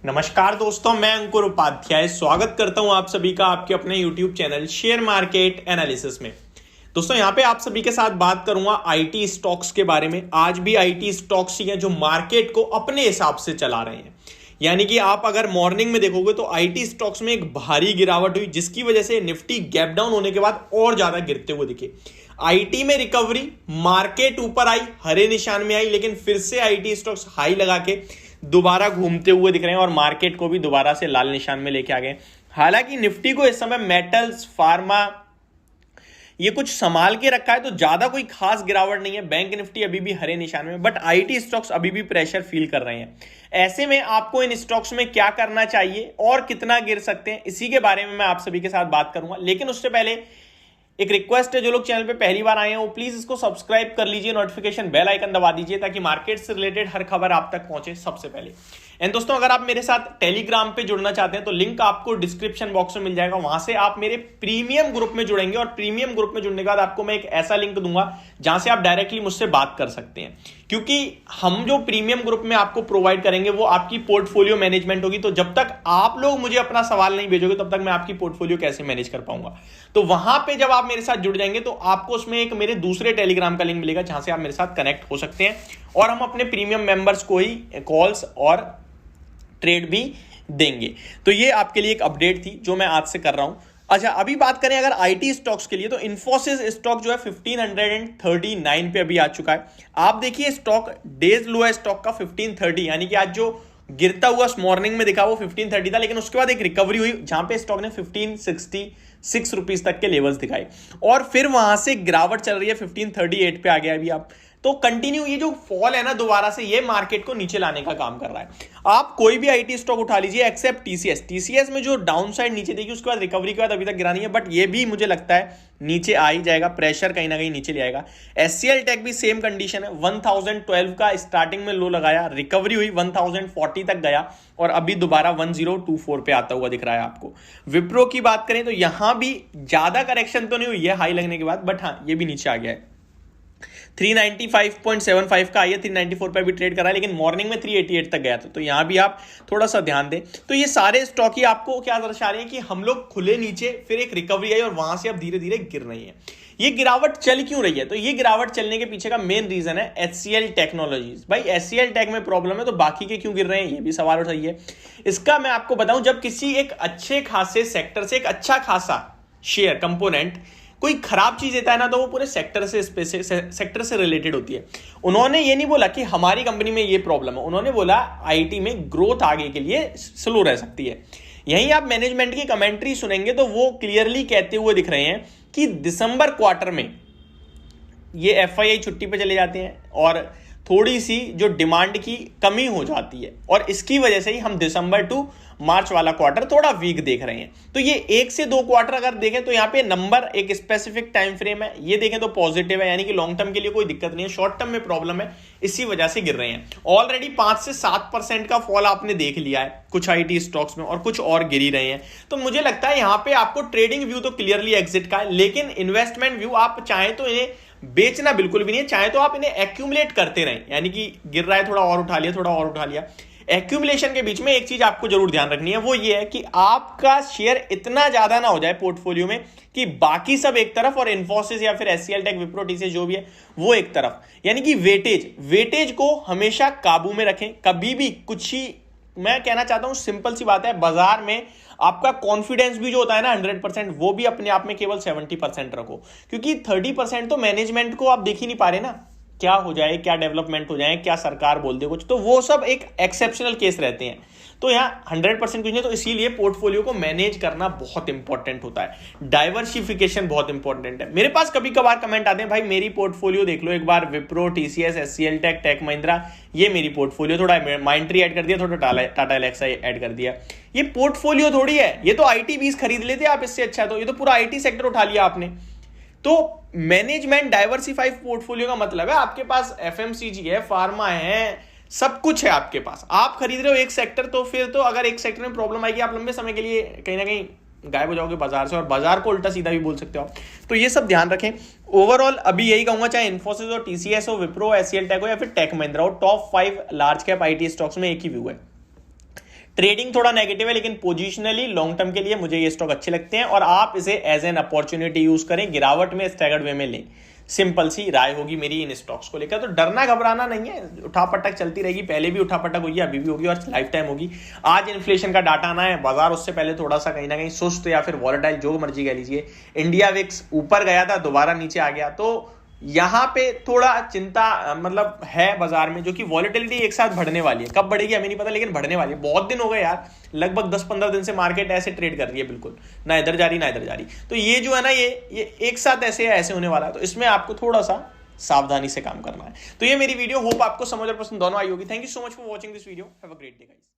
नमस्कार दोस्तों, मैं अंकुर उपाध्याय स्वागत करता हूं आप सभी का आपके अपने YouTube channel share market analysis में। दोस्तों यहां पे आप सभी के साथ बात करूंगा आईटी स्टॉक्स के बारे में। आज भी आईटी स्टॉक्स ही हैं जो मार्केट को अपने हिसाब से चला रहे हैं। यानी कि आप अगर मॉर्निंग में देखोगे तो आईटी स्टॉक्स में एक भारी गिरावट हुई, जिसकी वजह से निफ्टी गैप डाउन होने के बाद और ज्यादा गिरते हुए दिखे। आईटी में रिकवरी, मार्केट ऊपर आई, हरे निशान में आई, लेकिन फिर से आईटी स्टॉक्स हाई लगा के दोबारा घूमते हुए दिख रहे हैं और मार्केट को भी दोबारा से लाल निशान में लेके आ गए। हालांकि निफ्टी को इस समय मेटल्स, फार्मा ये कुछ संभाल के रखा है, तो ज्यादा कोई खास गिरावट नहीं है। बैंक निफ्टी अभी भी हरे निशान में, बट आईटी स्टॉक्स अभी भी प्रेशर फील कर रहे हैं। ऐसे में आपको इन स्टॉक्स में क्या करना चाहिए और कितना गिर सकते हैं, इसी के बारे में मैं आप सभी के साथ बात करूंगा। लेकिन उससे पहले एक रिक्वेस्ट है, जो लोग चैनल पे पहली बार आए हैं वो प्लीज इसको सब्सक्राइब कर लीजिए, नोटिफिकेशन बेल आइकन दबा दीजिए ताकि मार्केट से रिलेटेड हर खबर आप तक पहुंचे सबसे पहले। एंड दोस्तों, अगर आप मेरे साथ टेलीग्राम पे जुड़ना चाहते हैं तो लिंक आपको डिस्क्रिप्शन बॉक्स में मिल जाएगा। वहां से आप मेरे प्रीमियम ग्रुप में जुड़ेंगे और प्रीमियम ग्रुप में जुड़ने के बाद आपको मैं एक ऐसा लिंक दूंगा जहां से आप डायरेक्टली मुझसे बात कर सकते हैं, क्योंकि हम जो प्रीमियम ग्रुप में आपको प्रोवाइड करेंगे वो आपकी पोर्टफोलियो मैनेजमेंट होगी। तो जब तक आप लोग मुझे अपना सवाल नहीं भेजोगे तब तक मैं आपकी पोर्टफोलियो कैसे मैनेज कर पाऊंगा। तो वहां पे जब आप मेरे साथ जुड़ जाएंगे तो आपको उसमें एक मेरे दूसरे टेलीग्राम का लिंक मिलेगा जहां से आप मेरे साथ कनेक्ट हो सकते हैं और हम अपने प्रीमियम मेंबर्स को ही कॉल्स और ट्रेड भी देंगे। तो ये आपके लिए एक अपडेट थी जो मैं आज से कर रहा हूं। अच्छा, अभी बात करें अगर आईटी स्टॉक्स के लिए, तो इन्फोसिस स्टॉक जो है 1539 पे अभी आ चुका है। आप देखिए स्टॉक डेज लो है स्टॉक का 1530, यानी कि आज जो गिरता हुआ मॉर्निंग में दिखा वो 1530 था, लेकिन उसके बाद एक रिकवरी हुई जहां पे स्टॉक ने 1566 रुपीज तक के लेवल्स दिखाए और फिर वहां से गिरावट चल रही है, 1538 पे आ गया अभी आप। तो कंटिन्यू ये जो फॉल है ना, दोबारा से ये मार्केट को नीचे लाने का काम कर रहा है। आप कोई भी आईटी स्टॉक उठा लीजिए एक्सेप्ट टीसीएस में जो डाउन साइड नीचे देखिए, उसके बाद रिकवरी के बाद अभी तक गिरा नहीं है, बट ये भी मुझे लगता है नीचे आ ही जाएगा, प्रेशर कहीं ना कहीं नीचे ले आएगा। एचसीएल टेक भी सेम कंडीशन है, 1012 का स्टार्टिंग में लो लगाया, रिकवरी हुई 1040 तक गया और अभी दोबारा 1024 पे आता हुआ दिख रहा है आपको। विप्रो की बात करें तो यहां भी ज्यादा करेक्शन तो नहीं हुई है हाई लगने के बाद, बट हाँ ये भी नीचे आ गया है। 395.75 का आई है, 394 पे भी ट्रेड करा है, लेकिन मॉर्निंग में 388 तक गया था। तो यहां भी आप थोड़ा सा ध्यान दें। तो ये सारे स्टॉक ही आपको क्या दर्शा रहे हैं कि हम लोग खुले नीचे, फिर एक रिकवरी आई और वहां से अब धीरे धीरे गिर रही है। ये गिरावट चल क्यों रही है? तो ये गिरावट चलने के पीछे का मेन रीजन है एचसीएल टेक्नोलॉजीज। भाई एचसीएल टेक में प्रॉब्लम है तो बाकी के क्यों गिर रहे हैं, ये भी सवाल उठाइए। इसका मैं आपको बताऊं, जब किसी एक अच्छे खासे सेक्टर से एक अच्छा खासा शेयर कंपोनेंट कोई खराब चीज देता है ना, तो वो पूरे सेक्टर से रिलेटेड होती है। उन्होंने ये नहीं बोला कि हमारी कंपनी में ये प्रॉब्लम है, उन्होंने बोला आईटी में ग्रोथ आगे के लिए स्लो रह सकती है। यहीं आप मैनेजमेंट की कमेंट्री सुनेंगे तो वो क्लियरली कहते हुए दिख रहे हैं कि दिसंबर क्वार्टर में ये एफआईआई छुट्टी पे चले जाते हैं और थोड़ी सी जो डिमांड की कमी हो जाती है और इसकी वजह से ही हम दिसंबर टू मार्च वाला क्वार्टर थोड़ा वीक देख रहे हैं। तो ये 1 से 2 क्वार्टर अगर देखें तो यहाँ पे नंबर एक स्पेसिफिक टाइम फ्रेम है, ये देखें तो पॉजिटिव है, यानी कि लॉन्ग टर्म के लिए कोई दिक्कत नहीं है, शॉर्ट टर्म में प्रॉब्लम है, इसी वजह से गिर रहे हैं। ऑलरेडी 5 से 7% का फॉल आपने देख लिया है कुछ आईटी स्टॉक्स में और कुछ और गिर ही रहे हैं। तो मुझे लगता है यहाँ पे आपको ट्रेडिंग व्यू तो क्लियरली एग्जिट का है, लेकिन इन्वेस्टमेंट व्यू आप चाहें तो इन्हें बेचना बिल्कुल भी नहीं है, चाहे तो आप इन्हें एक्यूमुलेट करते रहें, यानी कि गिर रहा है थोड़ा और उठा लिया, थोड़ा और उठा लिया। एक्यूमुलेशन के बीच में एक चीज आपको जरूर ध्यान रखनी है, वो ये है कि आपका शेयर इतना ज्यादा ना हो जाए पोर्टफोलियो में कि बाकी सब एक तरफ और इन्फोसिस या फिर एचसीएल टेक, विप्रो, टीसीएस जो भी है वो एक तरफ। यानी कि वेटेज को हमेशा काबू में रखें। कभी भी कुछ ही, मैं कहना चाहता हूं सिंपल सी बात है, बाजार में आपका कॉन्फिडेंस भी जो होता है ना 100%, वो भी अपने आप में केवल 70% रखो, क्योंकि 30% तो मैनेजमेंट को आप देख ही नहीं पा रहे ना, क्या हो जाए, क्या डेवलपमेंट हो जाए, क्या सरकार बोल दे कुछ, तो वो सब एक एक्सेप्शनल केस रहते हैं। तो यहाँ 100% कुछ नहीं, तो इसीलिए पोर्टफोलियो को मैनेज करना बहुत इंपॉर्टेंट होता है, डाइवर्सिफिकेशन बहुत इंपॉर्टेंट है। मेरे पास कभी कभार कमेंट आते हैं, भाई मेरी पोर्टफोलियो देख लो एक बार, विप्रो, टीसीएस, एचसीएल टेक, टेक महिंद्रा, ये मेरी पोर्टफोलियो, थोड़ा माइंट्री ऐड कर दिया, थोड़ा टाटा एलेक्सा ऐड कर दिया। ये पोर्टफोलियो थोड़ी है, ये तो आईटी 20 खरीद लेते आप इससे अच्छा, तो ये तो पूरा आईटी सेक्टर उठा लिया आपने। तो मैनेजमेंट डाइवर्सिफाइड पोर्टफोलियो का मतलब है आपके पास एफएमसीजी है, फार्मा है, सब कुछ है आपके पास। आप खरीद रहे हो एक सेक्टर, तो फिर तो अगर एक सेक्टर में प्रॉब्लम आएगी आप लंबे समय के लिए कहीं ना कहीं गायब हो जाओगे बाजार से, और बाजार को उल्टा सीधा भी बोल सकते हो आप। तो ये सब ध्यान रखें। ओवरऑल अभी यही कहूंगा, चाहे इन्फोसिस हो, टीसीएस हो, विप्रो, एचसीएल टेक हो या फिर टेक महिंद्रा हो, top 5 large cap IT stocks में एक ही व्यू है। ट्रेडिंग थोड़ा नेगेटिव है, लेकिन पोजिशनली लॉन्ग टर्म के लिए मुझे ये स्टॉक अच्छे लगते हैं और आप इसे एज एन अपॉर्चुनिटी यूज करें, गिरावट में स्टैगर्ड वे में लें। सिंपल सी राय होगी मेरी इन स्टॉक्स को लेकर। तो डरना घबराना नहीं है, उठापटक चलती रहेगी, पहले भी उठापटक हुई है, अभी भी होगी और लाइफ टाइम होगी। आज इन्फ्लेशन का डाटा आना है, बाजार उससे पहले थोड़ा सा कहीं ना कहीं सुस्त या फिर वॉलेटाइल, जो मर्जी कह लीजिए। इंडिया विक्स ऊपर गया था, दोबारा नीचे आ गया, तो यहां पे थोड़ा चिंता मतलब है बाजार में, जो कि वॉलेटिलिटी एक साथ बढ़ने वाली है। कब बढ़ेगी हमें नहीं पता, लेकिन बढ़ने वाली है। बहुत दिन हो गए यार, लगभग 10-15 दिन से मार्केट ऐसे ट्रेड कर रही है, बिल्कुल ना इधर जा रही ना इधर जा रही। तो ये जो है ना, ये एक साथ ऐसे होने वाला है, तो इसमें आपको थोड़ा सा सावधानी से काम करना है। तो ये मेरी वीडियो, होप आपको समझ और पसंद दोनों आई होगी। Thank you so much for watching this video. Have a great day guys.